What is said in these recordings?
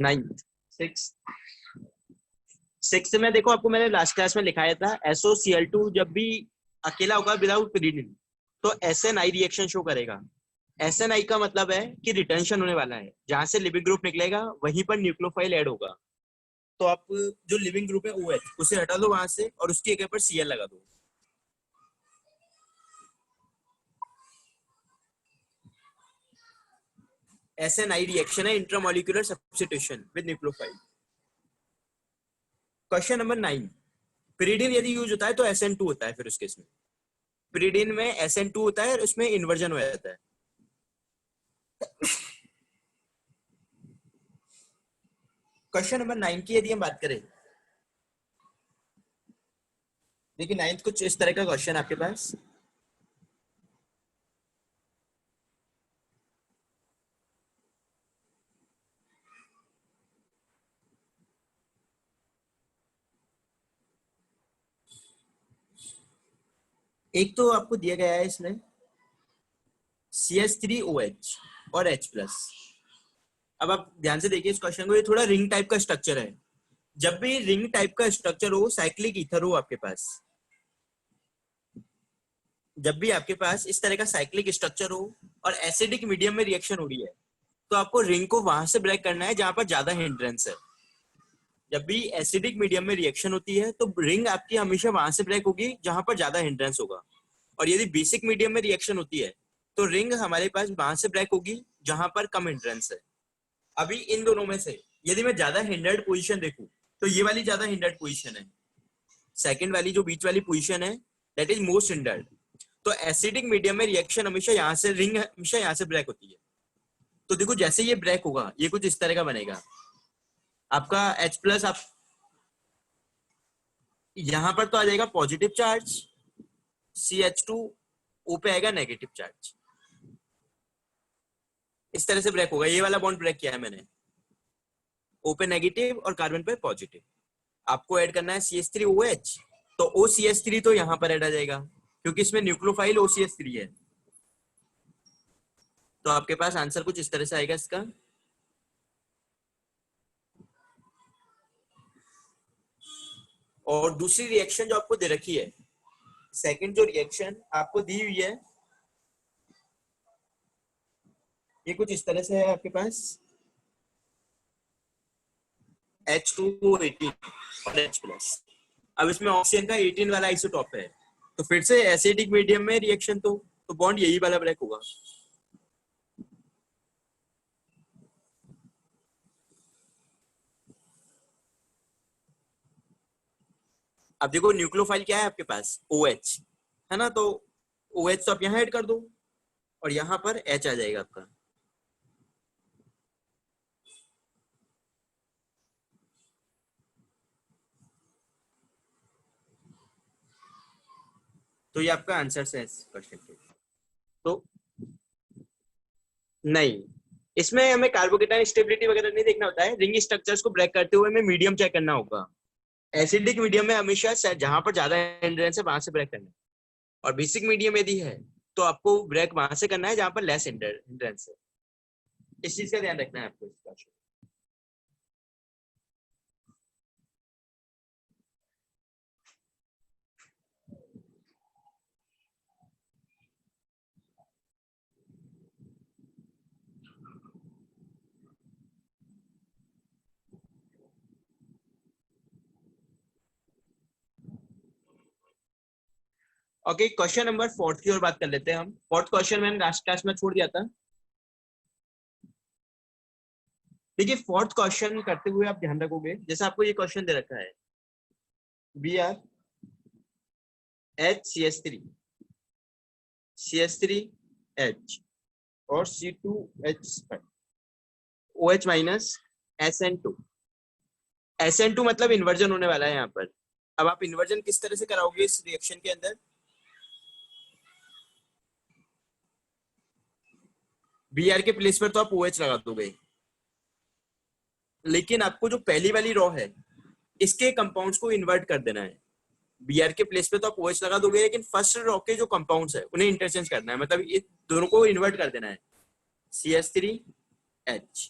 Ninth, six में देखो, आपको मैंने लास्ट क्लास में लिखाया था SOCl2 जब भी अकेला होगा विदाउट pyridine तो SNI रिएक्शन शो करेगा। SNI का मतलब है कि रिटेंशन होने वाला है, जहां से लिविंग ग्रुप निकलेगा वहीं पर न्यूक्लियोफाइल ऐड होगा। तो आप जो लिविंग ग्रुप है OH उसे हटा दो वहां से और उसकी जगह पर Cl लगा दो। SNI रिएक्शन है, intramolecular substitution with nucleophile. Question number 9, pyridine यदि यूज होता है तो SN2 होता है। फिर उसके इसमें pyridine में SN2 होता है और उसमें इन्वर्जन हो जाता है। क्वेश्चन नंबर 9 की यदि हम बात करें, देखिए 9th कुछ इस तरह का क्वेश्चन आपके पास। एक तो आपको दिया गया है इसमें CH3OH और H+। अब आप ध्यान से देखिए इस क्वेश्चन को, ये थोड़ा रिंग टाइप का स्ट्रक्चर है। जब भी रिंग टाइप का स्ट्रक्चर हो, साइक्लिक ईथर हो आपके पास, जब भी आपके पास इस तरह का साइक्लिक स्ट्रक्चर हो और एसिडिक मीडियम में रिएक्शन हो रही है, तो आपको रिंग को वहां से ब्रेक करना है जहां पर ज्यादा हिंड्रेंस है। जब भी एसिडिक मीडियम में रिएक्शन होती है तो रिंग आपकी हमेशा वहां से ब्रेक होगी जहां पर ज्यादा हिंड्रेंस होगा। और यदि बेसिक मीडियम में रिएक्शन होती है तो रिंग हमारे पास वहां से ब्रेक होगी जहां पर कम हिंड्रेंस है। अभी इन दोनों में से यदि मैं ज्यादा हिंडर्ड पोजीशन देखूं तो ये वाली ज्यादा हिंडर्ड पोजीशन है। सेकंड वाली जो बीच वाली पोजीशन है दैट इज मोस्ट हिंडर्ड। तो एसिडिक मीडियम में रिएक्शन हमेशा यहाँ से, रिंग हमेशा यहाँ से ब्रेक होती है। तो देखो जैसे ये ब्रेक होगा ये कुछ इस तरह का बनेगा। आपका H+ आप यहां पर तो आ जाएगा पॉजिटिव चार्ज, CH2O पे आएगा नेगेटिव चार्ज। इस तरह से ब्रेक होगा। ये वाला बॉन्ड ब्रेक किया है मैंने, O पे नेगेटिव और कार्बन पे पॉजिटिव। आपको ऐड करना है CH3OH, तो OCH3 तो यहां पर ऐड आ जाएगा क्योंकि इसमें न्यूक्लियोफाइल OCH3 है। तो आपके पास आंसर कुछ इस तरह से आएगा इसका। और दूसरी रिएक्शन जो आपको दे रखी है, सेकंड जो रिएक्शन आपको दी हुई है, ये कुछ इस तरह से है आपके पास H2O18 और H+। अब इसमें ऑक्सीजन का 18 वाला आइसोटॉप है, तो फिर से एसिडिक मीडियम में रिएक्शन तो बॉन्ड यही वाला ब्रेक होगा। अब देखो न्यूक्लियोफाइल क्या है आपके पास, OH है ना, तो OH तो आप यहाँ ऐड कर दो और यहाँ पर H आ जाएगा आपका। तो ये आपका आंसर है इस क्वेश्चन के। तो नहीं, इसमें हमें कार्बोकेटाइन स्टेबिलिटी वगैरह नहीं देखना होता है। रिंग स्ट्रक्चर्स को ब्रेक करते हुए हमें मीडियम चेक करना होगा। एसिडिक मीडियम में हमेशा जहां पर ज्यादा हिंड्रेंस है वहां से ब्रेक करना है, और बेसिक मीडियम यदि है तो आपको ब्रेक वहां से करना है जहां पर लेस हिंड्रेंस है। इस चीज का ध्यान रखना है आपको इसका। ओके, क्वेश्चन नंबर 4 की ओर बात कर लेते हैं हम। 4th क्वेश्चन मैंने लास्ट क्लास में छोड़ दिया था। देखिए 4th क्वेश्चन करते हुए आप ध्यान रखोगे, जैसे आपको ये क्वेश्चन दे रखा है Br HCH3 CH3H और C2H5 OH minus SN2। SN2 मतलब इन्वर्जन होने वाला है यहाँ पर। अब आप इन्वर्जन किस तरह से कराओगे इस रिएक्शन के अंदर, Br के प्लेस पर तो आप OH लगा दोगे, लेकिन आपको जो पहली वाली रॉ है इसके कंपाउंड्स को इन्वर्ट कर देना है। Br के प्लेस पे तो आप OH लगा दोगे, लेकिन फर्स्ट रॉ के जो कंपाउंड्स है उन्हें इंटरचेंज करना है, मतलब ये दोनों को इन्वर्ट कर देना है। CH3H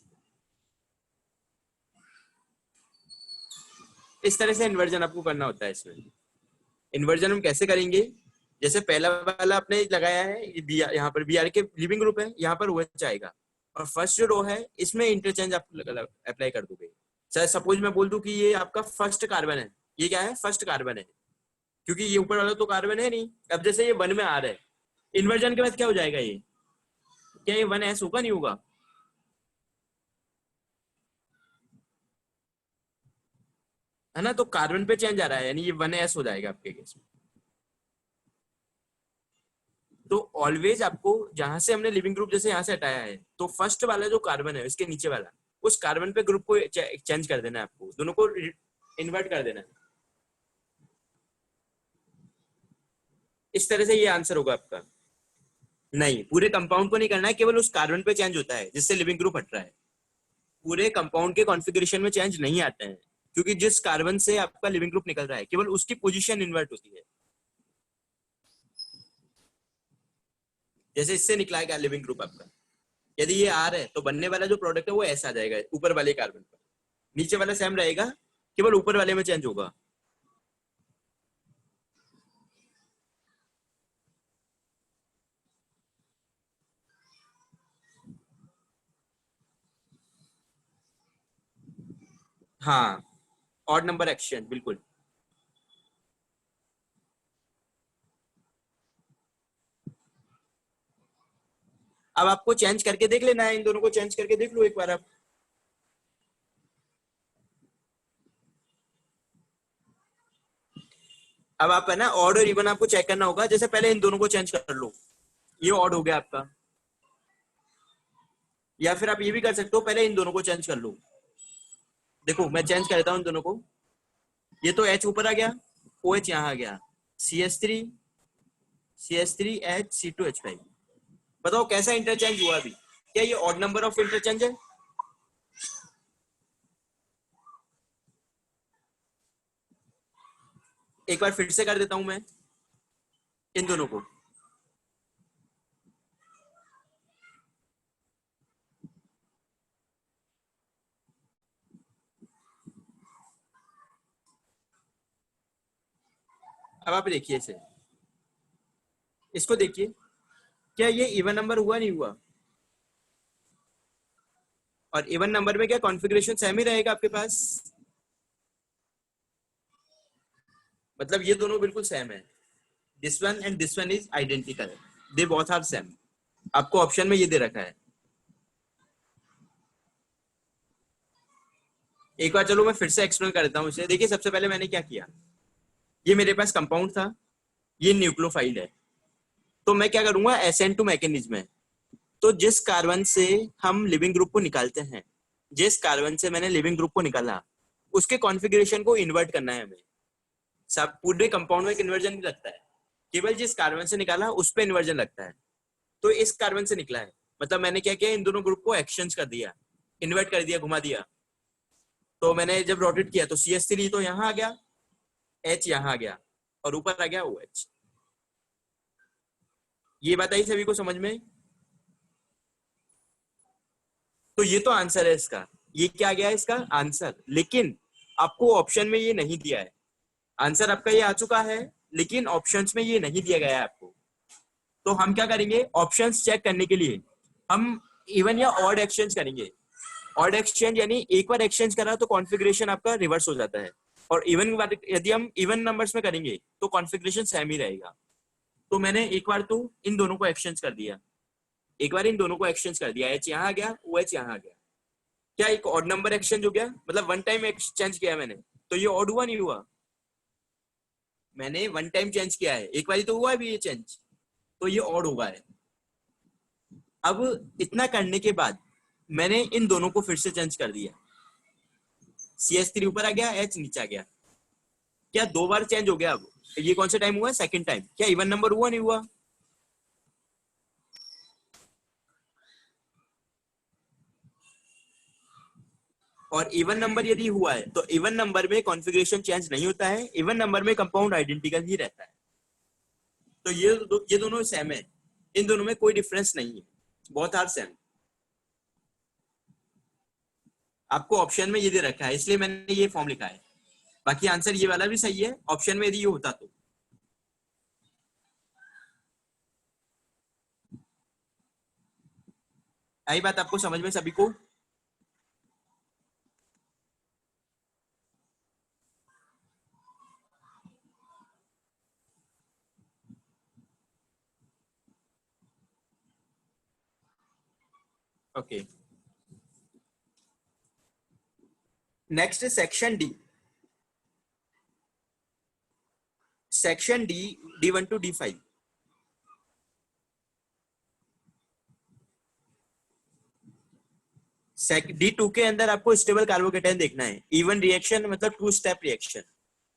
इस तरह से इन्वर्जन आपको करना होता है। इसमें इन्वर्जन हम कैसे करेंगे, जैसे पहला वाला आपने लगाया है, यहाँ पर बी आर के लिविंग ग्रुप है, यहाँ पर OH आएगा, और फर्स्ट जो रो है इसमें इंटरचेंज आप अप्लाई कर दोगे। सपोज मैं बोल दूं कि ये आपका फर्स्ट कार्बन है, ये क्या है, फर्स्ट कार्बन है, क्योंकि ये ऊपर वाला तो कार्बन है नहीं। अब जैसे ये 1 में आ रहा है, इन्वर्जन के बाद क्या हो जाएगा, ये क्या ये 1s होगा, नहीं होगा? है ना, तो कार्बन पे चेंज आ रहा है, यानी ये 1s हो जाएगा आपके केस में। तो ऑलवेज आपको जहां से हमने लिविंग ग्रुप जैसे यहाँ से हटाया है, तो फर्स्ट वाला जो कार्बन है इसके नीचे वाला, उस कार्बन पे ग्रुप को चेंज कर देना है, आपको दोनों को इन्वर्ट कर देना है। इस तरह से ये आंसर होगा आपका। नहीं, पूरे कंपाउंड को नहीं करना है, केवल उस कार्बन पे चेंज होता है जिससे लिविंग ग्रुप हट रहा है। पूरे कंपाउंड के कॉन्फ़िगरेशन में चेंज नहीं आते हैं, क्योंकि जिस कार्बन से आपका लिविंग ग्रुप निकल रहा है केवल उसकी पोजीशन इन्वर्ट होती है। जैसे इससे निकला है क्या लिविंग ग्रुप आपका, यदि ये R है तो बनने वाला जो प्रोडक्ट है वो S आ जाएगा ऊपर वाले कार्बन पर, नीचे वाला सेम रहेगा, केवल ऊपर वाले में चेंज होगा। हाँ, ऑड नंबर एक्सचेंज, बिल्कुल। अब आपको चेंज करके देख लेना है, इन दोनों को चेंज करके देख लो एक बार आप। अब आप है ना ऑड और इवन आपको चेक करना होगा, जैसे पहले इन दोनों को चेंज कर लो, ये ऑड हो गया आपका। या फिर आप ये भी कर सकते हो, पहले इन दोनों को चेंज कर लो। देखो मैं चेंज करता हूँ इन दोनों को, ये तो H ऊपर आ गया, OH यहाँ आ गया, CH3 CH3H C2H5। बताओ कैसा इंटरचेंज हुआ अभी, क्या ये ऑड नंबर ऑफ इंटरचेंज है? एक बार फिर से कर देता हूं मैं इन दोनों को। अब आप देखिए इसे, इसको देखिए, क्या ये इवन नंबर हुआ, नहीं हुआ? और इवन नंबर में क्या कॉन्फ़िगरेशन सेम ही रहेगा आपके पास, मतलब ये दोनों बिल्कुल सेम है। This one and this one is identical, they both are same. आपको ऑप्शन में ये दे रखा है। एक बार चलो मैं फिर से एक्सप्लेन कर देता हूँ इसे। देखिए सबसे पहले मैंने क्या किया, ये मेरे पास कंपाउंड था, ये न्यूक्लियोफाइल है, तो मैं क्या करूंगा, SN2 मैकेनिज्म है। तो जिस कार्बन से हम लिविंग ग्रुप को निकालते हैं, जिस कार्बन से मैंने लिविंग ग्रुप को निकाला, उसके कॉन्फ़िगरेशन को इन्वर्ट करना है हमें। सब पूरे कंपाउंड में इन्वर्जन नहीं लगता है, केवल जिस कार्बन से निकाला उस पर इन्वर्जन लगता है। तो इस कार्बन से निकला है, मतलब मैंने क्या किया, इन दोनों ग्रुप को एक्सचेंज कर दिया, इन्वर्ट कर दिया, घुमा दिया। तो मैंने जब रोटेट किया तो CH3 तो यहाँ आ गया, H यहाँ आ गया, और ऊपर आ गया OH। ये बात आई सभी को समझ में? तो ये तो आंसर है इसका, ये क्या गया इसका आंसर, लेकिन आपको ऑप्शन में ये नहीं दिया है। आंसर आपका ये आ चुका है, लेकिन ऑप्शंस में ये नहीं दिया गया है आपको। तो हम क्या करेंगे, ऑप्शंस चेक करने के लिए हम इवन या ऑड एक्सचेंज करेंगे। ऑड एक्सचेंज यानी एक बार एक्सचेंज करा तो कॉन्फ़िगरेशन आपका रिवर्स हो जाता है, और इवन यदि हम इवन नंबर्स में करेंगे तो कॉन्फ़िगरेशन सेम ही रहेगा। तो मैंने एक बार तो इन दोनों को एक्सचेंज कर दिया, एक बार इन दोनों को एक्सचेंज कर दिया, H यहाँ आ गया, OH यहाँ आ गया। क्या एक ऑड नंबर एक्सचेंज हो गया, मतलब वन टाइम एक्सचेंज किया मैंने, तो ये ऑड हुआ, नहीं हुआ? मैंने वन टाइम चेंज किया है, एक बार तो हुआ है ये चेंज, तो ये ऑड होगा है। अब इतना करने के बाद मैंने इन दोनों को फिर से चेंज कर दिया, CH3 ऊपर आ गया, H नीचे आ गया। क्या 2 बार चेंज हो गया? अब ये कौन सा टाइम हुआ, सेकंड टाइम। क्या इवन नंबर हुआ, नहीं हुआ? और इवन नंबर यदि हुआ है तो इवन नंबर में कॉन्फ़िगरेशन चेंज नहीं होता है, इवन नंबर में कंपाउंड आइडेंटिकल ही रहता है। तो ये दोनों सेम है, इन दोनों में कोई डिफरेंस नहीं है, बहुत आर सेम। आपको ऑप्शन में ये दे रखा है, इसलिए मैंने ये फॉर्म लिखा है। बाकी आंसर ये वाला भी सही है ऑप्शन में यदि ये होता तो। आई बात आपको समझ में सभी को? Okay, next section D. Section D, D1 to D5। D2 के अंदर आपको स्टेबल कार्बोकेटाइन देखना है। इवन रिएक्शन मतलब two step reaction,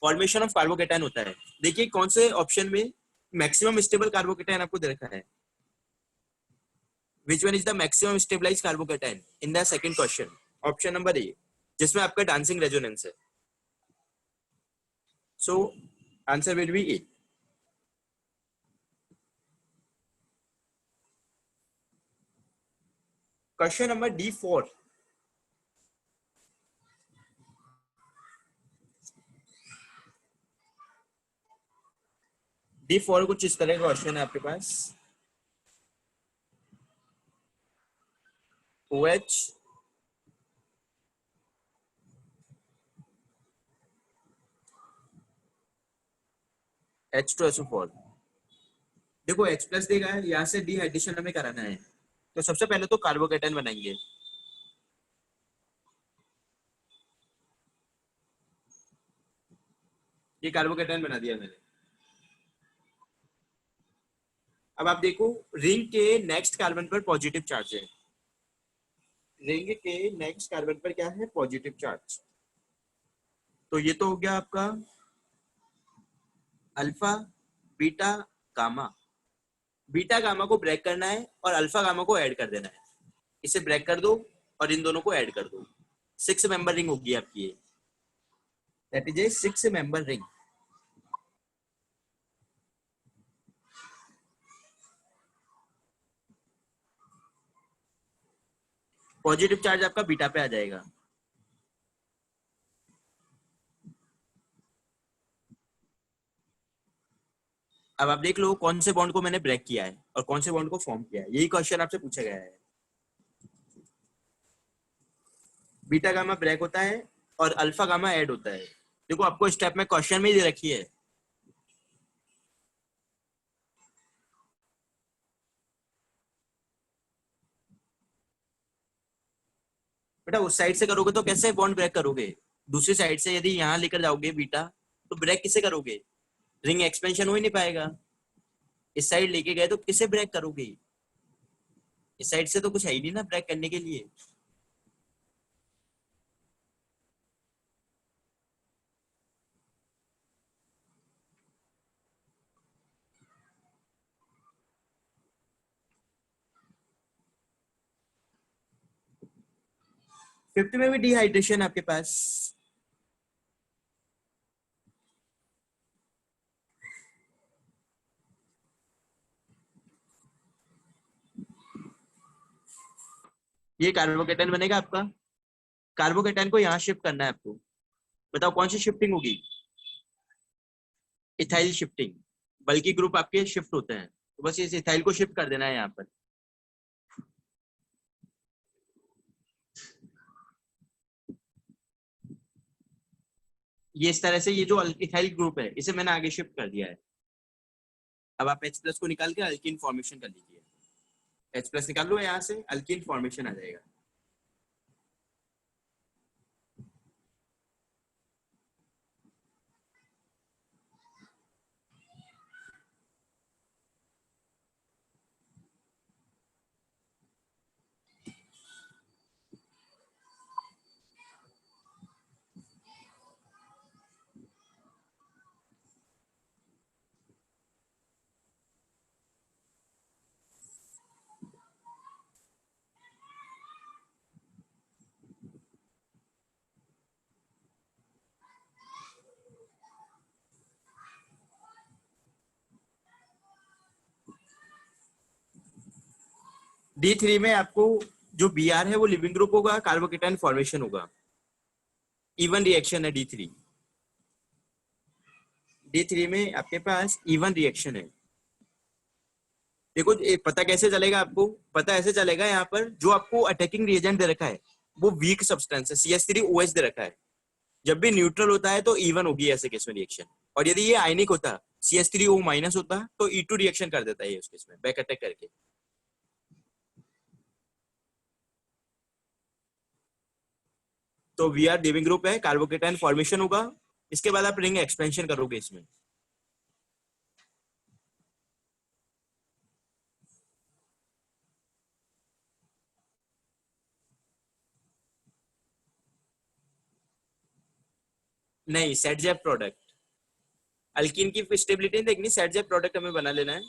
formation of carbocation होता है। देखिए कौन से ऑप्शन में मैक्सिमम स्टेबल कार्बोकेटाइन आपको दे रखा है। Which one is the maximum stabilize carbocation in the second question? Option number A, जिसमें आपका डांसिंग रेजोनेंस है। So answer will be A. Question number D4। D4 कुछ इस तरह का क्वेश्चन है आपके पास। OH H2SO4। देखो H प्लस देगा, यहाँ से डिहाइड्रेशन हमें कराना है, तो सबसे पहले तो कार्बोकेटाइन बनाएंगे। ये कार्बोकेटाइन बना दिया मैंने। अब आप देखो रिंग के नेक्स्ट कार्बन पर पॉजिटिव चार्ज है। रिंग के नेक्स्ट कार्बन पर क्या है? Positive charge. तो ये तो हो गया आपका alpha beta gamma. Beta gamma को ब्रेक करना है और अल्फा गामा को ऐड कर देना है। इसे ब्रेक कर दो और इन दोनों को ऐड कर दो। 6 मेंबर रिंग होगी आपकी ये, that is a 6 member ring. Positive charge आपका बीटा पे आ जाएगा। अब आप देख लो कौन से बॉन्ड को मैंने ब्रेक किया है और कौन से बॉन्ड को फॉर्म किया है, यही क्वेश्चन आपसे पूछा गया है। बीटा गामा ब्रेक होता है और अल्फा गामा ऐड होता है। देखो आपको स्टेप में क्वेश्चन में ही दे रखी है। बेटा उस साइड से करोगे तो कैसे बॉन्ड ब्रेक करोगे? दूसरी साइड से यदि यहाँ लेकर जाओगे बीटा, तो ब्रेक किसे करोगे? रिंग एक्सपेंशन हो ही नहीं पाएगा। इस साइड लेके गए तो किसे ब्रेक करोगे? इस साइड से तो कुछ है ही नहीं ना ब्रेक करने के लिए। फिफ्थ में भी डिहाइड्रेशन आपके पास। ये कार्बोकेटाइन बनेगा आपका। कार्बोकेटाइन को यहाँ शिफ्ट करना है आपको। बताओ कौन सी शिफ्टिंग होगी? Ethyl shifting. बल्कि ग्रुप आपके शिफ्ट होते हैं, तो बस इस इथाइल को शिफ्ट कर देना है यहाँ पर। ये इस तरह से ये जो इथाइल ग्रुप है इसे मैंने आगे शिफ्ट कर दिया है। अब आप H प्लस को निकाल के अल्कीन फॉर्मेशन कर लीजिए। H प्लस निकाल लो, यहाँ से अल्कीन फॉर्मेशन आ जाएगा। D3 में आपको जो Br है वो लिविंग ग्रुप होगा, कार्बोकेटाइन फॉर्मेशन होगा। इवन रिएक्शन है D3। D3 में आपके पास इवन रिएक्शन है। देखो पता कैसे चलेगा आपको, पता ऐसे चलेगा यहाँ पर जो आपको अटैकिंग रिएजेंट दे रखा है वो वीक सब्सटेंस है, CH3OH दे रखा है। जब भी न्यूट्रल होता है तो इवन होगी ऐसे केस में रिएक्शन, और यदि ये आयनिक होता CH3O- होता तो E2 रिएक्शन कर देता है ये उस केस में बैक अटैक करके। तो Vr लीविंग ग्रुप है, कार्बोकेटाइन फॉर्मेशन होगा, इसके बाद आप रिंग एक्सपेंशन करोगे इसमें। नहीं, सेट जेप प्रोडक्ट, अल्कीन की स्टेबिलिटी नहीं देखनी, सेट जेप प्रोडक्ट हमें बना लेना है।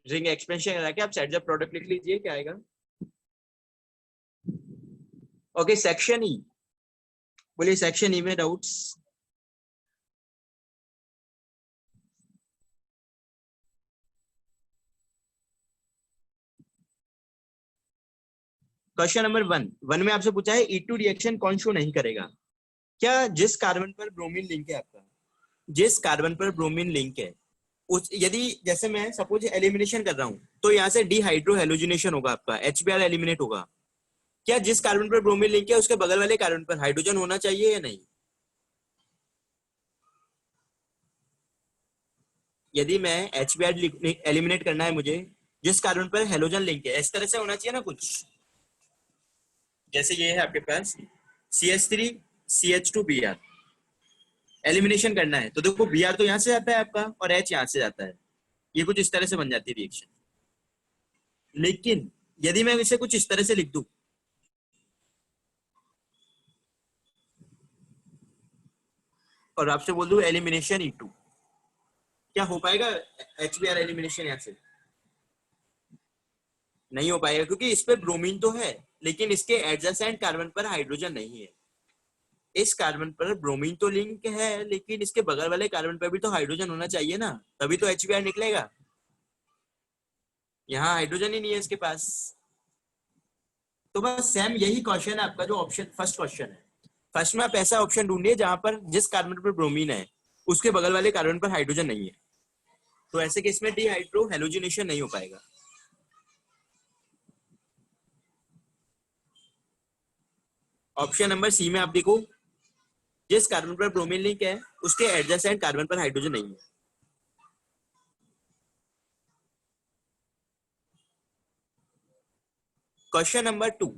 रिंग एक्सपेंशन करा के आप सेट जेप प्रोडक्ट लिख लीजिए, क्या आएगा। ओके, सेक्शन ई, बोलिए सेक्शन ई में डाउट्स। क्वेश्चन नंबर 1 में आपसे पूछा है E2 रिएक्शन कौन शो नहीं करेगा। क्या जिस कार्बन पर ब्रोमीन लिंक है आपका, जिस कार्बन पर ब्रोमीन लिंक है उस, यदि जैसे मैं सपोज एलिमिनेशन कर रहा हूं तो यहाँ से डिहाइड्रो हेलोजिनेशन होगा आपका, HBr एलिमिनेट होगा। क्या जिस कार्बन पर ब्रोमीन लिंक है उसके बगल वाले कार्बन पर हाइड्रोजन होना चाहिए या नहीं। यदि मैं HBr एलिमिनेट करना है मुझे, जिस कार्बन पर हेलोजन लिंक है इस तरह से होना चाहिए ना कुछ, जैसे ये है आपके पास CH3CH2Br एलिमिनेशन करना है, तो देखो Br तो यहाँ से जाता है आपका और H यहाँ से जाता है, ये कुछ इस तरह से बन जाती है रिएक्शन। लेकिन यदि मैं इसे कुछ इस तरह से लिख दूं और आपसे बोल दूं एलिमिनेशन E2, क्या हो पाएगा HBr एलिमिनेशन यहाँ से। नहीं हो पाएगा क्योंकि इस पे ब्रोमीन तो है लेकिन इसके एडजेसेंट कार्बन पर हाइड्रोजन नहीं है। इस कार्बन पर ब्रोमीन तो लिंक है लेकिन इसके बगल वाले कार्बन पर भी तो हाइड्रोजन होना चाहिए ना, तभी तो HBr निकलेगा। यहाँ हाइड्रोजन ही नहीं है इसके पास। तो बस सेम यही क्वेश्चन है आपका जो ऑप्शन फर्स्ट क्वेश्चन है। फर्स्ट में आप ऐसा ऑप्शन ढूंढिए जहां पर जिस कार्बन पर ब्रोमीन है उसके बगल वाले कार्बन पर हाइड्रोजन नहीं है, तो ऐसे केस में डिहाइड्रो हेलोजिनेशन नहीं हो पाएगा। ऑप्शन नंबर सी में आप देखो, जिस कार्बन पर ब्रोमीन लिंक है उसके एडजेसेंट कार्बन पर हाइड्रोजन नहीं है। Question number 2,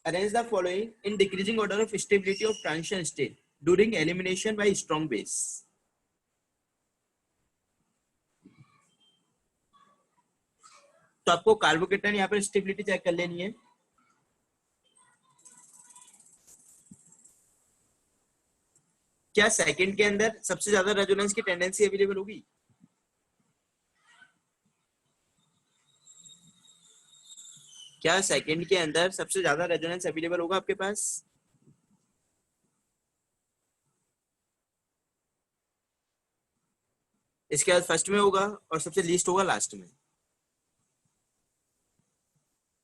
arrange the following in decreasing order of stability of transition state during elimination by strong base। तो आपको कार्बोकेटाइन यहाँ पर स्टेबिलिटी चेक कर लेनी है। क्या सेकंड के अंदर सबसे ज्यादा रेजोनेंस की टेंडेंसी अवेलेबल होगी। क्या सेकंड के अंदर सबसे ज्यादा रेजोनेंस अवेलेबल होगा आपके पास। इसके बाद फर्स्ट में होगा और सबसे लीस्ट होगा लास्ट में।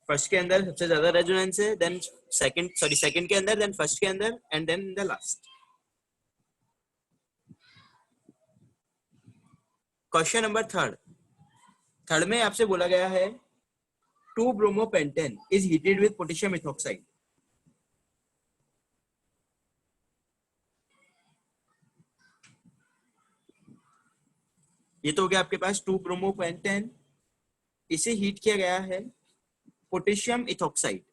फर्स्ट के अंदर सबसे ज्यादा रेजोनेंस है, देन सेकंड के अंदर, देन फर्स्ट के अंदर and then the last. Question number third में आपसे बोला गया है 2-bromopentane is heated with potassium ethoxide। ये तो हो गया आपके पास 2-bromopentane, इसे हीट किया गया है पोटेशियम इथॉक्साइड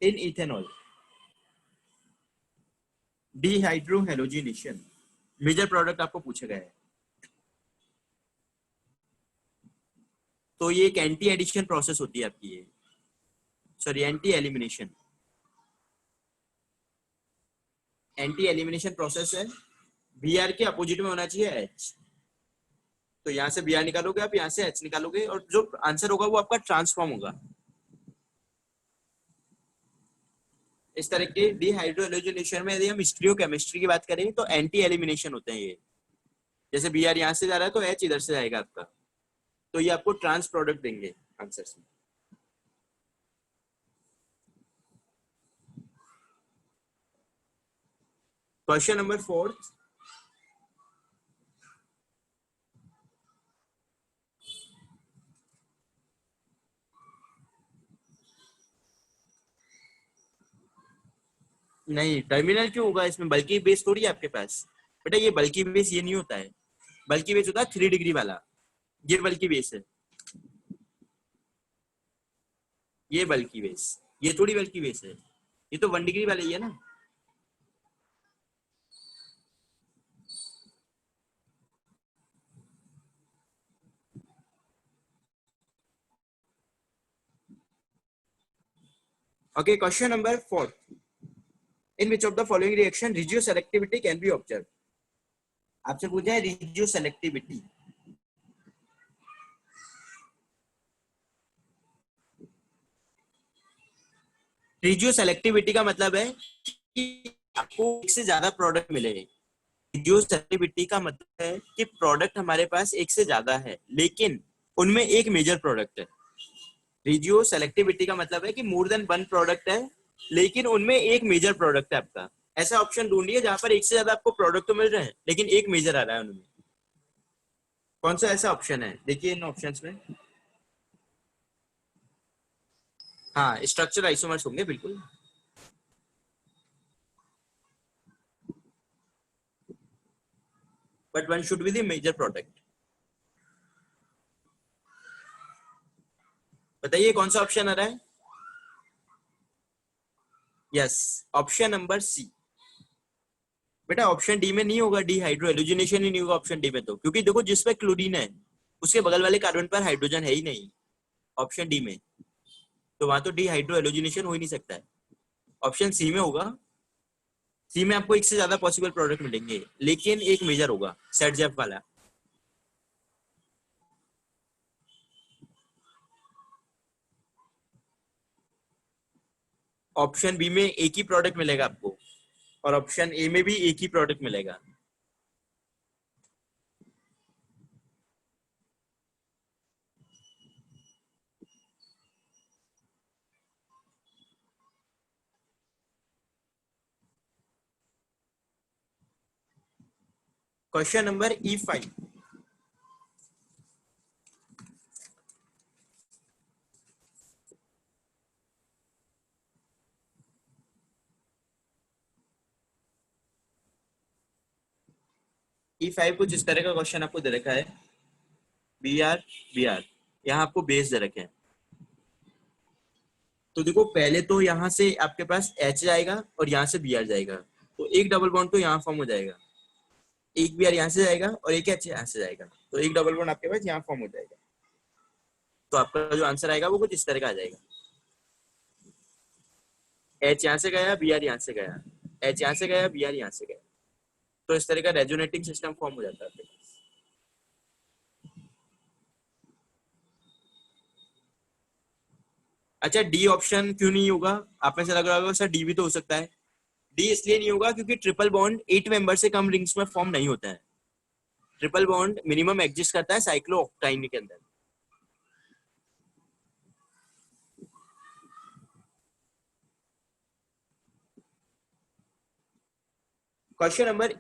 इन इथेनॉल, डिहाइड्रोहेलोजिनेशन मेजर प्रोडक्ट आपको पूछा गया है। तो ये एक एंटी एडिशन प्रोसेस होती है आपकी, ये sorry anti elimination, anti elimination process है। Br के अपोजिट में होना चाहिए H, तो यहाँ से Br निकालोगे आप, यहाँ से H निकालोगे और जो आंसर होगा वो आपका ट्रांसफॉर्म होगा। इस तरह के डिहाइड्रो एलोजिनेशन में यदि हम स्टीरियोकेमिस्ट्री की बात करें तो एंटी एलिमिनेशन होते हैं ये। जैसे बी आर यहाँ से जा रहा है तो एच इधर से जाएगा आपका, तो ये आपको ट्रांस प्रोडक्ट देंगे आंसर्स में। क्वेश्चन नंबर 4, नहीं टर्मिनल क्यों होगा इसमें, बल्कि बेस थोड़ी है आपके पास बेटा, ये बल्कि बेस ये नहीं होता है, बल्कि बेस होता है 3 डिग्री वाला, ये बल्कि बेस है, ये बल्कि बेस, ये थोड़ी बल्कि बेस है, ये तो 1 डिग्री वाला ही है ना। Okay, question number 4, in which of the following reaction regioselectivity can be observe. आपसे पूछा है रिजियो सेलेक्टिविटी। रिजियो सेलेक्टिविटी का मतलब है कि आपको एक से ज्यादा प्रोडक्ट मिले। रिजियो सेलेक्टिविटी का मतलब है कि प्रोडक्ट हमारे पास एक से ज्यादा है लेकिन उनमें एक मेजर प्रोडक्ट है। रिजियो सेलेक्टिविटी का मतलब है कि मोर देन 1 प्रोडक्ट है लेकिन उनमें एक मेजर प्रोडक्ट है आपका। ऐसा ऑप्शन ढूंढिए जहां पर एक से ज्यादा आपको प्रोडक्ट तो मिल रहे हैं लेकिन एक मेजर आ रहा है उनमें। कौन सा ऐसा ऑप्शन है, देखिए इन ऑप्शंस में। हाँ, स्ट्रक्चर आइसोमर्स होंगे बिल्कुल। But one should be the major product. बताइए कौन सा ऑप्शन आ रहा है। Yes, option number C. बेटा ऑप्शन डी में नहीं होगा, डी हाइड्रो एलोजिनेशन ही नहीं होगा ऑप्शन डी में, तो क्योंकि देखो जिसपे क्लोरीन है उसके बगल वाले कार्बन पर हाइड्रोजन है ही नहीं ऑप्शन डी में, तो वहां तो डी हाइड्रो एलोजिनेशन हो ही नहीं सकता है। ऑप्शन सी में होगा। सी में आपको एक से ज्यादा पॉसिबल प्रोडक्ट मिलेंगे लेकिन एक मेजर होगा, सेट जेफ वाला। ऑप्शन बी में एक ही प्रोडक्ट मिलेगा आपको और ऑप्शन ए में भी एक ही प्रोडक्ट मिलेगा। क्वेश्चन नंबर E5, E5 कुछ इस तरह का क्वेश्चन आपको दे रखा है, बी आर यहाँ आपको बेस दे रखे हैं। तो देखो पहले तो यहाँ से आपके पास H जाएगा और यहाँ से Br जाएगा, तो एक डबल बॉन्ड तो यहाँ फॉर्म हो जाएगा, एक Br यहाँ से जाएगा और एक H यहाँ से जाएगा, तो एक डबल बॉन्ड आपके पास यहाँ फॉर्म हो जाएगा। तो आपका जो आंसर आएगा वो कुछ इस तरह का आ जाएगा, H यहाँ से गया, Br यहाँ से गया, H यहाँ से गया, Br यहाँ से गया, तो इस तरह का रेजोनेटिंग सिस्टम फॉर्म हो जाता है। अच्छा, डी ऑप्शन क्यों नहीं होगा, आप में से लग रहा होगा सर डी भी तो हो सकता है। डी इसलिए नहीं होगा क्योंकि ट्रिपल बॉन्ड 8 मेंबर से कम रिंग्स में फॉर्म नहीं होता है। ट्रिपल बॉन्ड मिनिमम एग्जिस्ट करता है साइक्लोऑक्टाइन के अंदर। क्वेश्चन नंबर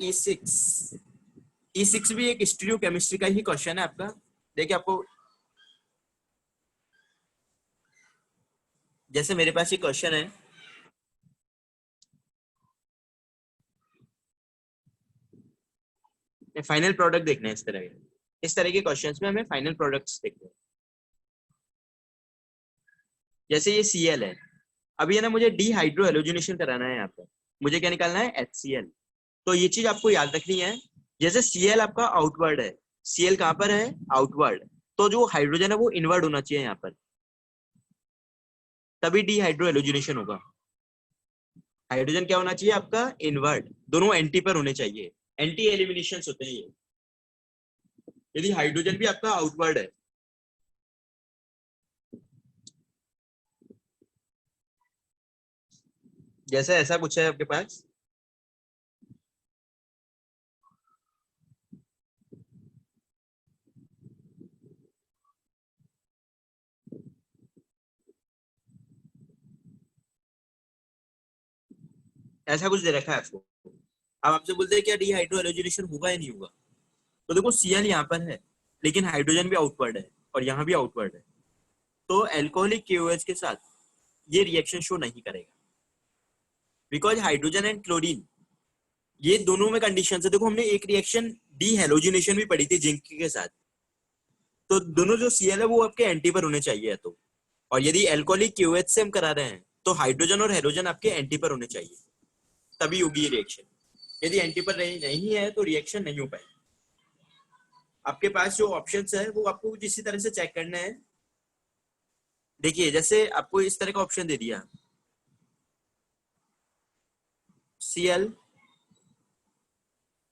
E6 भी एक स्टीरियोकेमिस्ट्री का ही क्वेश्चन है आपका। देखिए आपको, जैसे मेरे पास ये क्वेश्चन है, फाइनल प्रोडक्ट देखना है इस तरह के क्वेश्चंस में हमें फाइनल प्रोडक्ट्स देखने हैं। जैसे ये Cl है, अब ये ना मुझे डिहाइड्रो एलोजिनेशन कराना है, यहाँ पर मुझे क्या निकालना है, HCl। तो ये चीज आपको याद रखनी है, जैसे Cl आपका आउटवर्ड है, Cl कहां पर है, आउटवर्ड, तो जो हाइड्रोजन है वो इनवर्ड होना चाहिए यहाँ पर, तभी डिहाइड्रो एलोजिनेशन होगा। हाइड्रोजन क्या होना चाहिए आपका, इनवर्ड, दोनों एंटी पर होने चाहिए, एंटी एलिमिनेशन होते हैं ये, यदि हाइड्रोजन भी आपका आउटवर्ड है। जैसे ऐसा कुछ है आपके पास, ऐसा कुछ दे रखा है आपको। अब आपसे बोलते हैं क्या डिहाइड्रो हेलोजिनेशन होगा या नहीं होगा। तो देखो Cl यहाँ पर है, लेकिन हाइड्रोजन भी आउटवर्ड है और यहाँ भी आउटवर्ड है, तो एल्कोहलिक KOH के साथ ये रिएक्शन शो नहीं करेगा, बिकॉज हाइड्रोजन एंड क्लोरीन ये दोनों में कंडीशन है। देखो हमने एक रिएक्शन डी हेलोजिनेशन भी पढ़ी थी जिंक के साथ, तो दोनों जो Cl है वो आपके एंटी पर होने चाहिए तो, और यदि एल्कोहलिक KOH से हम करा रहे हैं तो हाइड्रोजन और हेलोजन आपके एंटी पर होने चाहिए, तभी होगी ये रिएक्शन। यदि एंटी पर नहीं है तो रिएक्शन नहीं हो पाएगी। आपके पास जो ऑप्शंस है वो आपको कुछ इसी तरह से चेक करना है। देखिए जैसे आपको इस तरह का ऑप्शन दे दिया, Cl,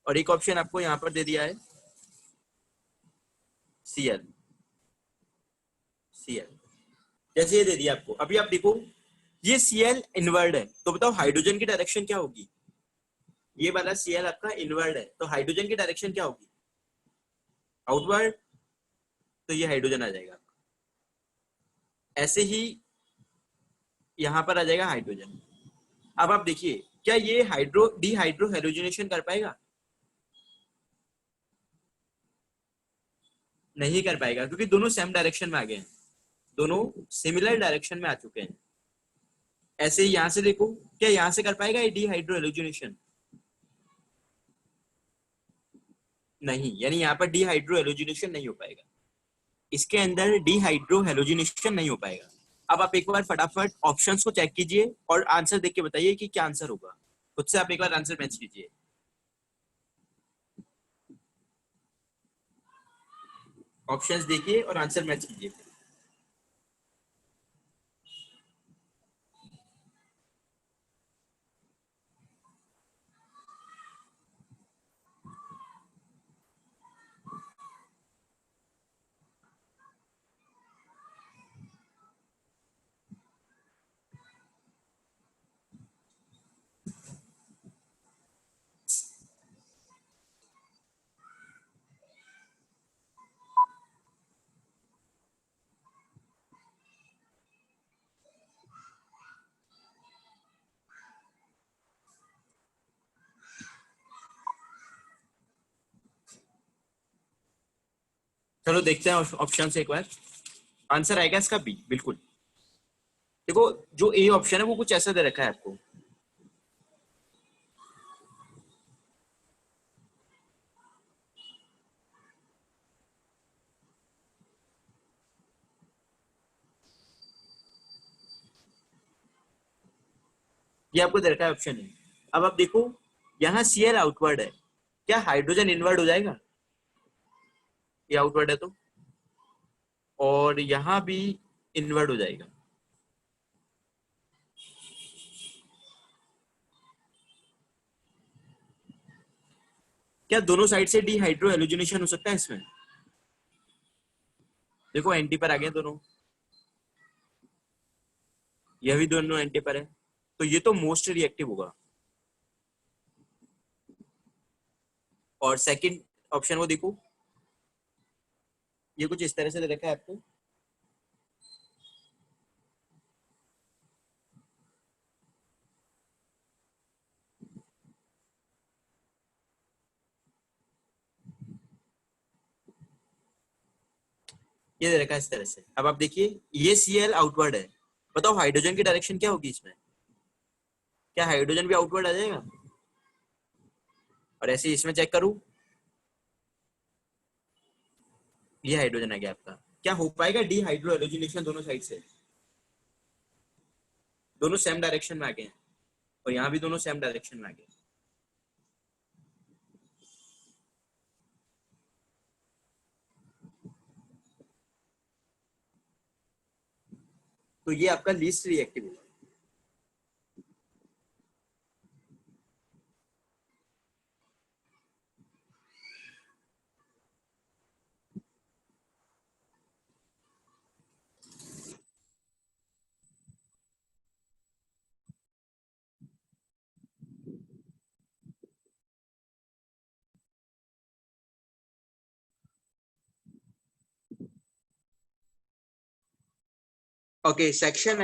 और एक ऑप्शन आपको यहाँ पर दे दिया है Cl, Cl, जैसे ये दे दिया आपको। अभी आप देखो ये Cl इनवर्ड है, तो बताओ हाइड्रोजन की डायरेक्शन क्या होगी। ये वाला Cl आपका इनवर्ड है, तो हाइड्रोजन की डायरेक्शन क्या होगी, आउटवर्ड, तो ये हाइड्रोजन आ जाएगा। ऐसे ही यहाँ पर आ जाएगा हाइड्रोजन। अब आप देखिए क्या ये हाइड्रो डिहाइड्रो हेलोजिनेशन कर पाएगा, नहीं कर पाएगा, क्योंकि दोनों सेम डायरेक्शन में आ गए हैं, दोनों सिमिलर डायरेक्शन में आ चुके हैं। ऐसे ही यहाँ से देखो क्या यहाँ से कर पाएगा ये डिहाइड्रो हेलोजिनेशन, नहीं, यानी यहाँ पर डिहाइड्रो हेलोजिनेशन नहीं हो पाएगा, इसके अंदर डिहाइड्रो हेलोजिनेशन नहीं हो पाएगा। अब आप एक बार फटाफट ऑप्शंस को चेक कीजिए और आंसर देख के बताइए कि क्या आंसर होगा। खुद से आप एक बार आंसर मैच कीजिए। ऑप्शंस देखिए और आंसर मैच कीजिए। चलो देखते हैं ऑप्शन से एक बार। आंसर आएगा इसका बी, बिल्कुल। देखो जो ए ऑप्शन है वो कुछ ऐसा दे रखा है आपको, ये आपको दे रखा है ऑप्शन है। अब आप देखो यहाँ Cl आउटवर्ड है, क्या हाइड्रोजन इनवर्ड हो जाएगा, ये आउटवर्ड है तो, और यहाँ भी इनवर्ड हो जाएगा। क्या दोनों साइड से डिहाइड्रो हेलोजिनेशन हो सकता है इसमें, देखो एंटी पर आ गए दोनों, यह भी दोनों एंटी पर है, तो ये तो मोस्ट रिएक्टिव होगा। और सेकंड ऑप्शन वो देखो, ये कुछ इस तरह से दे रखा है आपको, ये दे रखा है इस तरह से। अब आप देखिए ये Cl आउटवर्ड है, बताओ हाइड्रोजन की डायरेक्शन क्या होगी इसमें, क्या हाइड्रोजन भी आउटवर्ड आ जाएगा, और ऐसे इसमें चेक करूं, ये हाइड्रोजन आ गया आपका। क्या हो पाएगा डिहाइड्रो हेलोजिनेशन दोनों साइड से, दोनों सेम डायरेक्शन में आ गए हैं, और यहाँ भी दोनों सेम डायरेक्शन में आ गए, तो ये आपका लीस्ट रिएक्टिव होगा। ओके, सेक्शन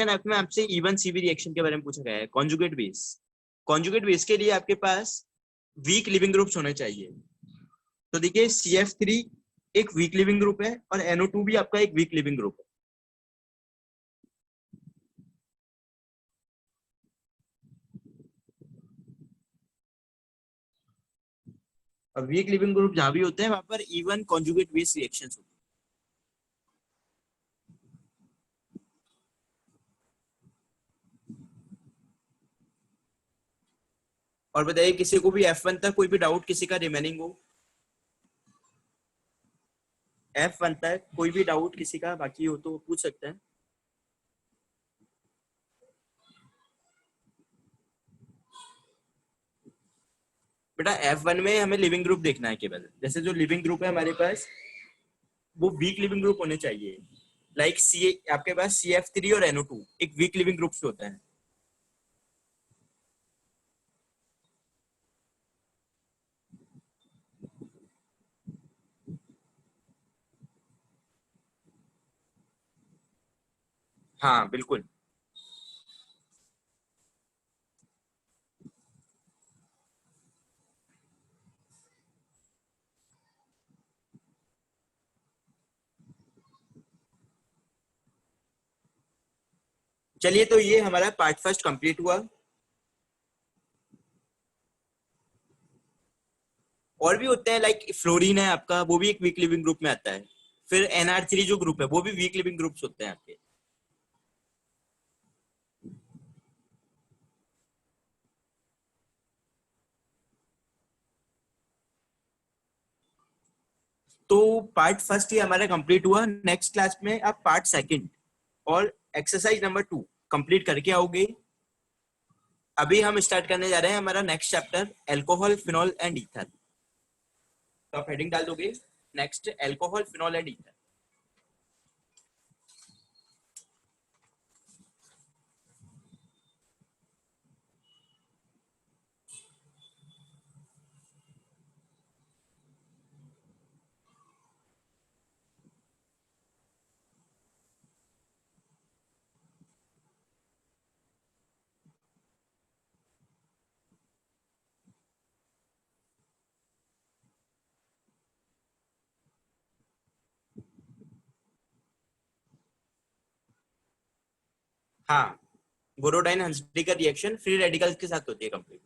एफ में आपसे E1 CV रिएक्शन के बारे में पूछा गया है। कॉन्जुगेट बेस के लिए आपके पास वीक लिविंग ग्रुप्स होने चाहिए। तो देखिए CF3 एक वीक लिविंग ग्रुप है और NO2 भी आपका एक वीक लिविंग ग्रुप है। और वीक लिविंग ग्रुप जहां भी होते हैं वहां पर E1 कॉन्जुगेट बेस रिएक्शंस होती है। और बताइए किसी को भी F1 तक कोई भी डाउट किसी का रिमेनिंग हो? F1 तक कोई भी डाउट किसी का बाकी हो तो पूछ सकते हैं। बेटा F1 में हमें लिविंग ग्रुप देखना है केवल। जैसे जो लिविंग ग्रुप है हमारे पास वो वीक लिविंग ग्रुप होने चाहिए। लाइक सी आपके पास CF3 और NO2 एक वीक लिविंग ग्रुप होता है। हाँ बिल्कुल। चलिए तो ये हमारा पार्ट फर्स्ट कंप्लीट हुआ। और भी होते हैं लाइक फ्लोरीन है आपका, वो भी एक वीक लिविंग ग्रुप में आता है। फिर NR3 जो ग्रुप है वो भी वीक लिविंग ग्रुप्स होते हैं आपके। तो पार्ट फर्स्ट ही हमारा कंप्लीट हुआ। नेक्स्ट क्लास में आप पार्ट सेकंड और एक्सरसाइज नंबर 2 कंप्लीट करके आओगे। अभी हम स्टार्ट करने जा रहे हैं हमारा next chapter, alcohol phenol and ether. तो आप हेडिंग डाल दोगे next alcohol phenol and ether. हाँ, बोरोडाइन हंसडी का रिएक्शन फ्री रेडिकल्स के साथ होती है कंप्लीट।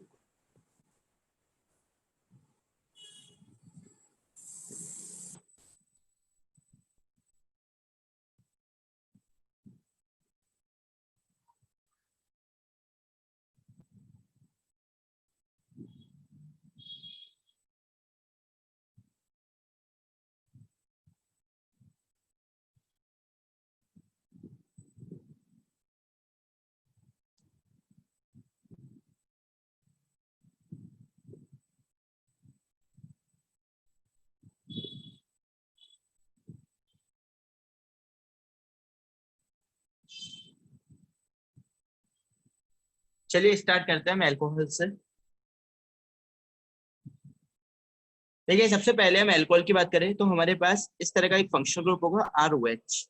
चलिए स्टार्ट करते हैं हम अल्कोहल से। देखिए सबसे पहले हम अल्कोहल की बात करें तो हमारे पास इस तरह का एक फंक्शनल ग्रुप होगा ROH।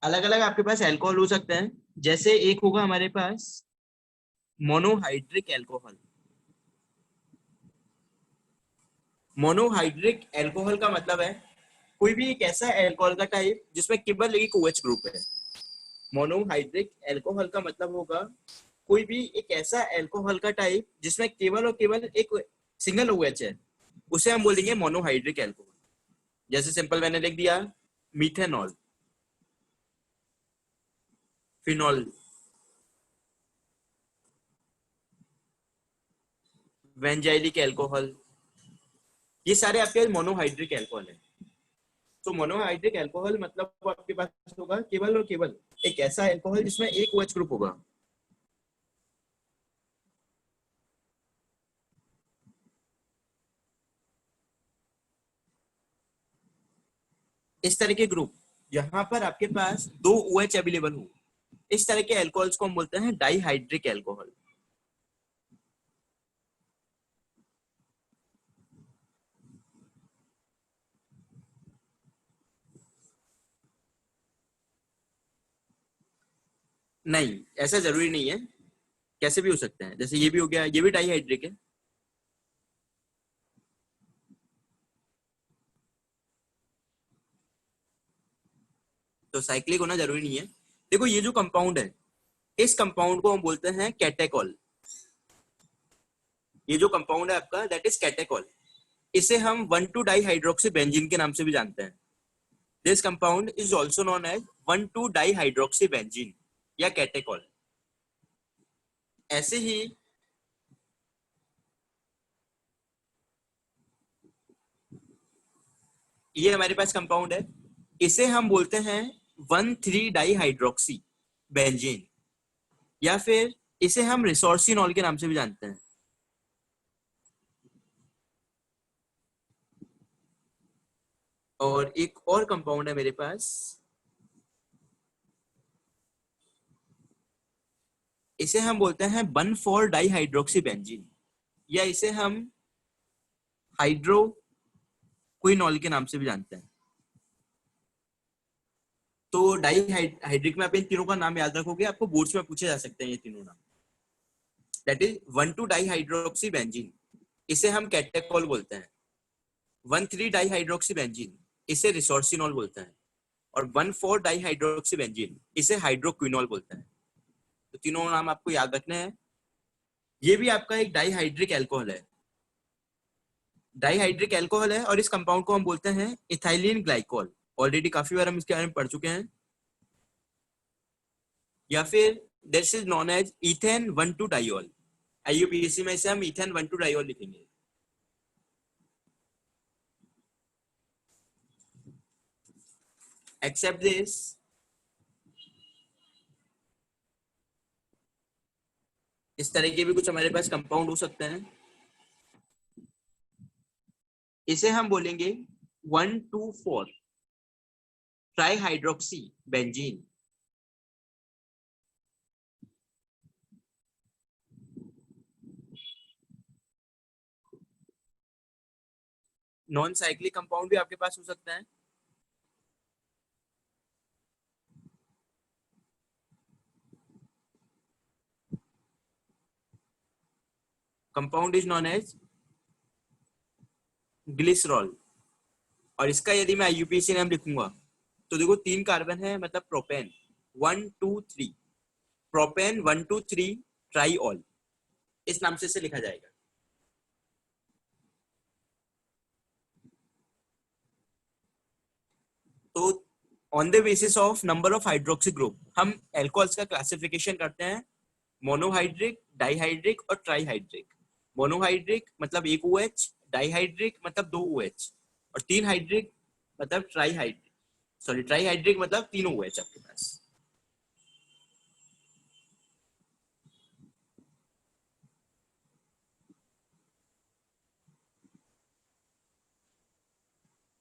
अलग अलग आपके पास अल्कोहल हो सकते हैं। जैसे एक होगा हमारे पास मोनोहाइड्रिक अल्कोहल। मोनोहाइड्रिक अल्कोहल का मतलब है कोई भी एक ऐसा अल्कोहल का टाइप जिसमें केवल एक OH ग्रुप है। मोनोहाइड्रिक अल्कोहल का मतलब होगा कोई भी एक ऐसा अल्कोहल का टाइप जिसमें केवल और केवल एक सिंगल OH है, उसे हम बोलेंगे मोनोहाइड्रिक अल्कोहल। जैसे सिंपल मैंने लिख दिया मीथेनॉल, फिनॉल, वेंजाइलिक अल्कोहल, ये सारे आपके मोनोहाइड्रिक अल्कोहल है। तो मोनोहाइड्रिक अल्कोहल मतलब आपके पास होगा केवल और केवल एक ऐसा अल्कोहल जिसमें एक OH ग्रुप होगा। इस तरह के ग्रुप जहां पर आपके पास दो OH अवेलेबल हो, इस तरह के एल्कोहल्स को हम बोलते हैं डाइहाइड्रिक एल्कोहल। नहीं, ऐसा जरूरी नहीं है, कैसे भी हो सकते हैं। जैसे ये भी हो गया, ये भी डाइहाइड्रिक है। तो साइक्लिक होना जरूरी नहीं है। देखो ये जो कंपाउंड है, इस कंपाउंड को हम बोलते हैं कैटेकॉल। ये जो कंपाउंड है आपका, दैट इज कैटेकॉल। इसे हम 1,2-डाइहाइड्रोक्सी बेंजीन के नाम से भी जानते हैं। This compound is also known as 1,2-डाइहाइड्रोक्सी बेंजीन या कैटेकॉल। ऐसे ही ये हमारे पास कंपाउंड है, इसे हम बोलते हैं 1,3-डाइहाइड्रोक्सी बेंजीन, या फिर इसे हम रिसोर्सिनॉल के नाम से भी जानते हैं। और एक और कंपाउंड है मेरे पास, इसे हम बोलते हैं 1,4-डाइहाइड्रोक्सी बेंजीन, या इसे हम हाइड्रोक्विनॉल के नाम से भी जानते हैं। तो डाइहाइड्रिक में आप इन तीनों का नाम याद रखोगे, आपको बोर्ड्स में पूछे जा सकते हैं ये तीनों नाम। दैट इज 1,2-डाइहाइड्रोक्सी बेंजीन, इसे हम कैटेकॉल बोलते हैं। 1,3-डाइहाइड्रोक्सी बेंजीन, इसे रिसोर्सिनॉल बोलते हैं। और 1,4-डाइहाइड्रोक्सी बेंजीन, इसे हाइड्रोक्विनॉल बोलते हैं। तो तीनों नाम आपको याद रखने हैं। ये भी आपका एक डाइहाइड्रिक एल्कोहल है। डाइहाइड्रिक एल्कोहल है और इस कंपाउंड को हम बोलते हैं इथाइलिन ग्लाइकोल। ऑलरेडी काफी बार हम इसके बारे में पढ़ चुके हैं। या फिर this is known as ethane 1,2-डाइऑल। IUPAC में इसे हम इथेन 1,2-डाइऑल लिखेंगे। एक्सेप्ट दिस, इस तरह के भी कुछ हमारे पास कंपाउंड हो सकते हैं। इसे हम बोलेंगे 1,2,4 trihydroxy benzene. Non cyclic compound भी आपके पास हो सकते हैं। Compound is known as glycerol. और इसका यदि मैं IUPAC नाम लिखूंगा तो देखो 3 कार्बन है, मतलब प्रोपेन 1,2,3, प्रोपेन 1,2,3 ट्राईऑल, इस नाम से इसे लिखा जाएगा। तो on the basis of number of hydroxy group हम एल्कोहल्स का क्लासिफिकेशन करते हैं मोनोहाइड्रिक, डाइहाइड्रिक और ट्राईहाइड्रिक। मोनोहाइड्रिक मतलब एक OH, डाइहाइड्रिक मतलब दो OH, और 3 हाइड्रिक मतलब ट्राईहाइड्रिक। सॉरी, ट्राईहाइड्रिक मतलब तीनों OH आपके पास।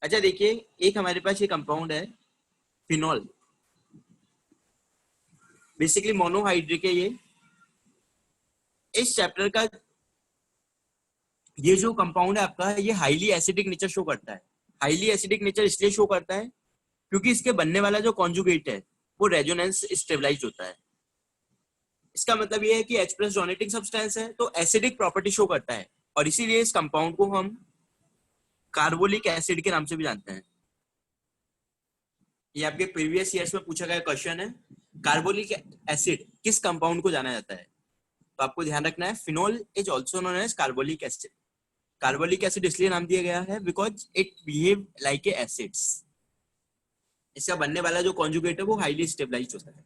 अच्छा देखिए, एक हमारे पास ये कंपाउंड है फिनॉल, बेसिकली मोनोहाइड्रिक है ये। इस चैप्टर का ये जो कंपाउंड है आपका, ये हाईली एसिडिक नेचर शो करता है। हाईली एसिडिक नेचर इसलिए शो करता है क्योंकि इसके बनने वाला जो कॉन्जुगेट है वो रेजोनेंस स्टेबलाइज होता है। इसका मतलब ये है कि H+ डोनेटिंग सब्सटेंस है तो एसिडिक प्रॉपर्टी शो करता है, और इसीलिए इस कंपाउंड को हम कार्बोलिक एसिड के नाम से भी जानते हैं। ये आपके प्रीवियस ईयर्स में पूछा गया क्वेश्चन है, कार्बोलिक एसिड किस कंपाउंड को जाना जाता है। तो आपको ध्यान रखना है, phenol is also known as carbolic acid. Carbolic acid इसलिए नाम दिया गया है because it behave like a acids. इसका बनने वाला जो कॉन्जुगेट है वो हाईली स्टेबलाइज होता है।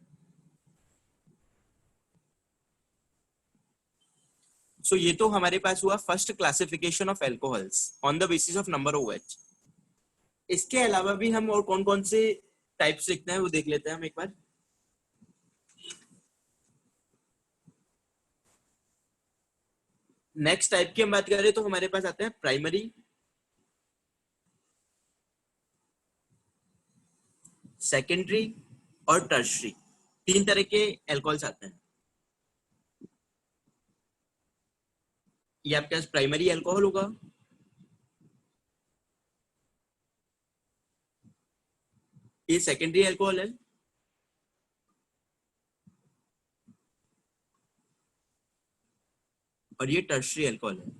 सो ये तो हमारे पास हुआ first classification of alcohols on the basis of number of OH। इसके अलावा भी हम और कौन कौन से टाइप्स लिखते हैं वो देख लेते हैं हम एक बार। नेक्स्ट टाइप की हम बात करें तो हमारे पास आते हैं प्राइमरी, सेकेंडरी और टर्शरी, तीन तरह के एल्कोहल्स आते हैं। ये आपके पास प्राइमरी एल्कोहल होगा, ये सेकेंडरी एल्कोहल है, और ये टर्शरी एल्कोहल है।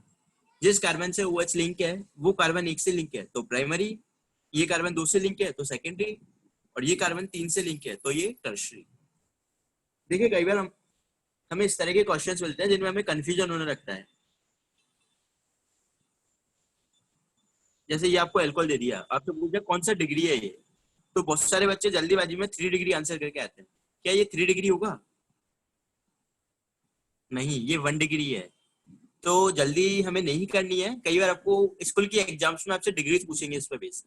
जिस कार्बन से OH लिंक है वो कार्बन एक से लिंक है तो प्राइमरी, ये कार्बन दो से लिंक है तो सेकेंडरी, और ये कार्बन तीन से लिंक है तो ये टर्शरी। देखिए कई बार हमें इस तरह के क्वेश्चंस मिलते हैं जिनमें हमें कंफ्यूजन होने लगता है। जैसे ये आपको एल्कोहल दे दिया, आपसे पूछा कौन सा डिग्री है ये, तो बहुत सारे बच्चे जल्दीबाजी में 3 डिग्री आंसर करके आते हैं। क्या ये 3 डिग्री होगा? नहीं, ये 1 डिग्री है। तो जल्दी हमें नहीं करनी है, कई बार आपको स्कूल की एग्जाम्स में आपसे डिग्रीज पूछेंगे इस पर बेस,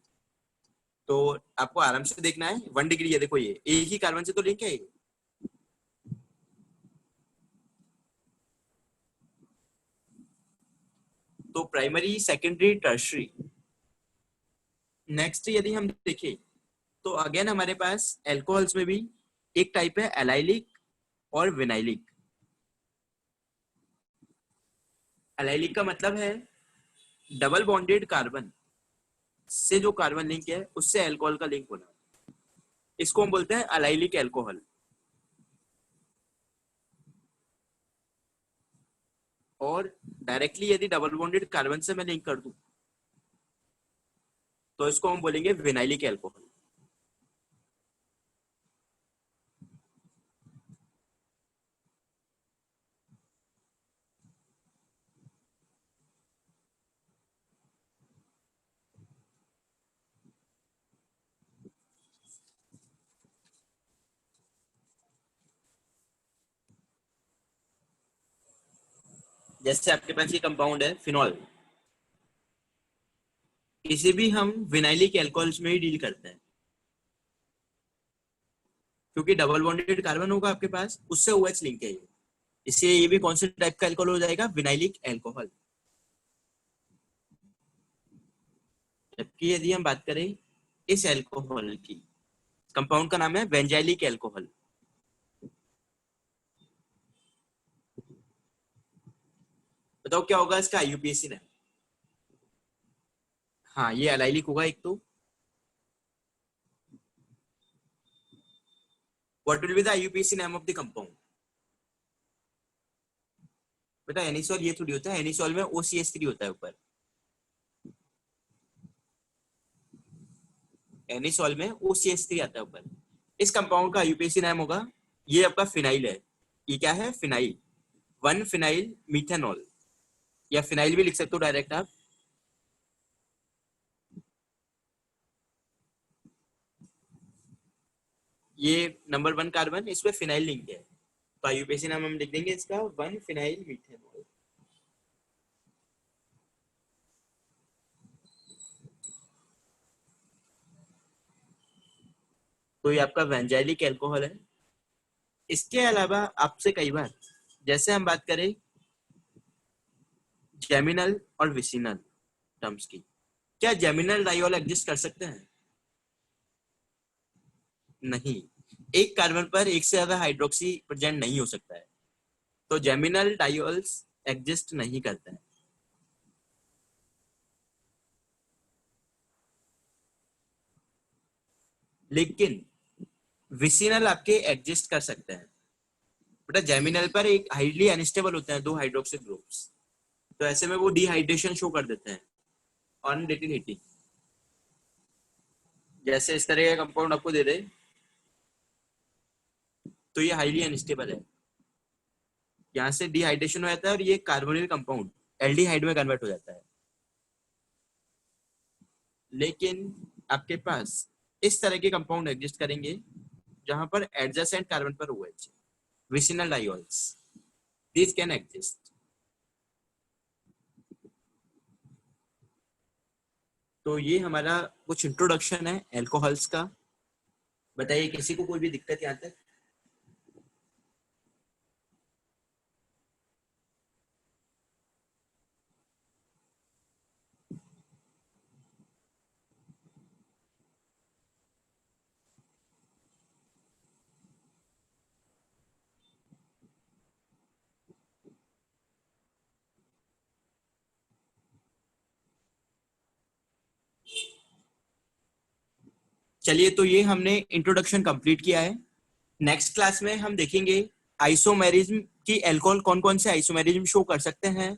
तो आपको आराम से देखना है। 1 डिग्री है, देखो ये एक ही कार्बन से तो लिंक है ये। तो प्राइमरी, सेकेंडरी, टर्शरी। नेक्स्ट यदि हम देखें तो अगेन हमारे पास एल्कोहल्स में भी एक टाइप है एलाइलिक और विनाइलिक। एलाइलिक का मतलब है डबल बॉन्डेड कार्बन से जो कार्बन लिंक है उससे एल्कोहल का लिंक होना, इसको हम बोलते हैं एलाइलिक एल्कोहल। और डायरेक्टली यदि डबल बॉन्डेड कार्बन से मैं लिंक कर दूं तो इसको हम बोलेंगे विनाइलिक एल्कोहल। जैसे आपके पास ये कंपाउंड है फिनॉल, इसे भी हम विनाइलिक एल्कोहल्स में ही डील करते हैं, क्योंकि डबल बॉन्डेड कार्बन होगा आपके पास, उससे OH लिंक है ये, इसलिए ये भी कौन से टाइप का एल्कोहल हो जाएगा? Vinylic alcohol. जबकि यदि हम बात करें इस एल्कोहल की, कंपाउंड का नाम है बेंजाइलिक एल्कोहल। बताओ क्या होगा इसका IUPAC नाम? हाँ, ये एलाइलिक होगा एक तो। What will be the IUPAC name of the compound? बेटा एनिसोल ये थोड़ी होता है, एनिसोल में OCH3 होता है ऊपर, एनिसोल में OCH3 आता है ऊपर। इस कंपाउंड का IUPAC नाम होगा, ये आपका फिनाइल है। ये क्या है? फिनाइल, 1 फिनाइल मीथेनॉल, या फिनाइल भी लिख सकते हो डायरेक्ट आप। ये नंबर 1 कार्बन, इस पे फिनाइल लिंक है, तो IUPAC नाम हम लिख देंगे इसका 1 फिनाइल मीथेनॉल। तो ये आपका वेंजाइलिक एल्कोहल है। इसके अलावा आपसे कई बार, जैसे हम बात करें जेमिनल और विसिनल टर्म्स की, क्या जेमिनल डाइऑल एग्जिस्ट कर सकते हैं? नहीं, एक कार्बन पर एक से ज्यादा हाइड्रोक्सी प्रेजेंट नहीं हो सकता है, तो जेमिनल डाइऑल्स एग्जिस्ट नहीं करते हैं। लेकिन विसिनल आपके एग्जिस्ट कर सकते हैं। बेटा जेमिनल पर एक हाईली अनस्टेबल होते हैं दो हाइड्रोक्सिल ग्रुप्स, तो ऐसे में वो डिहाइड्रेशन शो कर देते हैं ऑन लिटिल हीटिंग। जैसे इस तरह का कंपाउंड आपको दे दे तो ये हाईली अनस्टेबल है, यहाँ से डिहाइड्रेशन हो जाता है और ये कार्बोनिल कंपाउंड एल्डिहाइड में कन्वर्ट हो जाता है। लेकिन आपके पास इस तरह के कंपाउंड एग्जिस्ट करेंगे जहां पर एडजेसेंट कार्बन पर OH, vicinal diols, this can exist. तो ये हमारा कुछ इंट्रोडक्शन है एल्कोहल्स का। बताइए किसी को कोई भी दिक्कत यहाँ तक? चलिए, तो ये हमने इंट्रोडक्शन कंप्लीट किया है। नेक्स्ट क्लास में हम देखेंगे आइसोमेरिज्म की एल्कोहल कौन कौन से आइसोमेरिज्म शो कर सकते हैं,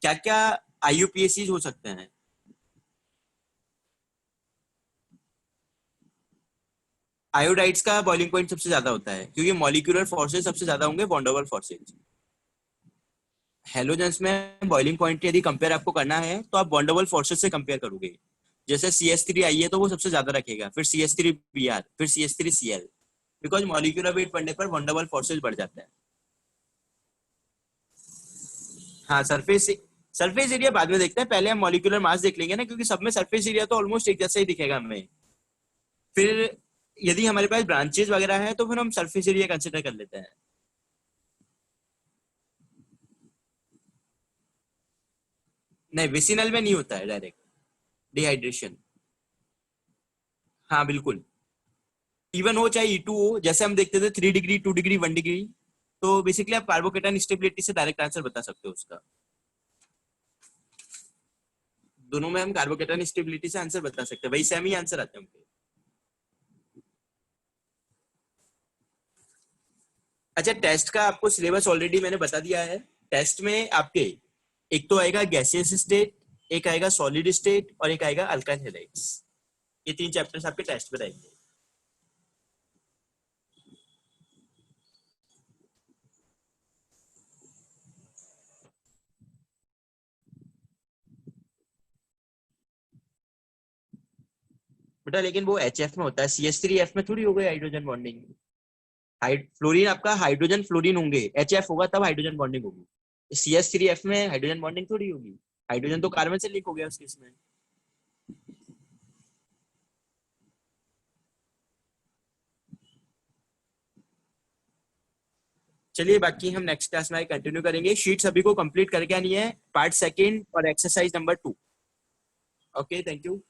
क्या क्या आईयूपीएसी हो सकते हैं। आयोडाइड्स का बॉइलिंग पॉइंट सबसे ज्यादा होता है क्योंकि मॉलिक्यूलर फोर्सेस सबसे ज्यादा होंगे, वॉन-डेर-वाल्स फोर्सेस। हेलोजेंस में बॉइलिंग पॉइंट यदि कंपेयर आपको करना है तो आप वॉन-डेर-वाल्स फोर्सेस से कंपेयर करोगे। जैसे CH3 आई है तो वो सबसे ज्यादा रखेगा, फिर CH3Br, फिर CH3Cl, बिकॉज मॉलिक्यूलर वेट बढ़ने पर वॉन-डेर-वाल्स फोर्सेस बढ़ जाता है। हाँ, सरफेस एरिया बाद में देखते हैं, पहले हम मॉलिक्यूलर मास देख लेंगे ना, क्योंकि सब में सरफेस एरिया तो ऑलमोस्ट एक जैसा ही दिखेगा हमें। फिर यदि हमारे पास ब्रांचेस वगैरह है तो फिर हम सरफेस एरिया कंसिडर कर लेते हैं। नहीं, विसिनल में नहीं होता है डायरेक्ट डिहाइड्रेशन। हाँ बिल्कुल, इवन हो चाहे E2 हो, जैसे हम देखते थे 3 डिग्री, 2 डिग्री, 1 डिग्री। तो बेसिकली आप कार्बोकेटाइन स्टेबिलिटी से डायरेक्ट आंसर बता सकते हो उसका। दोनों में हम कार्बोकेटाइन स्टेबिलिटी से आंसर बता सकते हैं, वही सेम ही आंसर आते हैं उनके। अच्छा, टेस्ट का आपको सिलेबस ऑलरेडी मैंने बता दिया है। टेस्ट में आपके एक तो आएगा गैसियस स्टेट, एक आएगा सॉलिड स्टेट और एक आएगा अल्काइल हैलाइड्स। ये 3 चैप्टर्स आपके टेस्ट में रहेंगे। बेटा लेकिन वो HF में होता है, CH3F में थोड़ी हो गई हाइड्रोजन बॉन्डिंग। फ्लोरीन आपका हाइड्रोजन फ्लोरीन होंगे, HF होगा तब हाइड्रोजन बॉन्डिंग होगी। CH3F में हाइड्रोजन बॉन्डिंग थोड़ी होगी, हाइड्रोजन तो कार्बन से लिंक हो गया उस केस में। चलिए, बाकी हम नेक्स्ट क्लास में कंटिन्यू करेंगे। शीट सभी को कंप्लीट करके आनी है, पार्ट सेकंड और exercise number 2। Okay, thank you.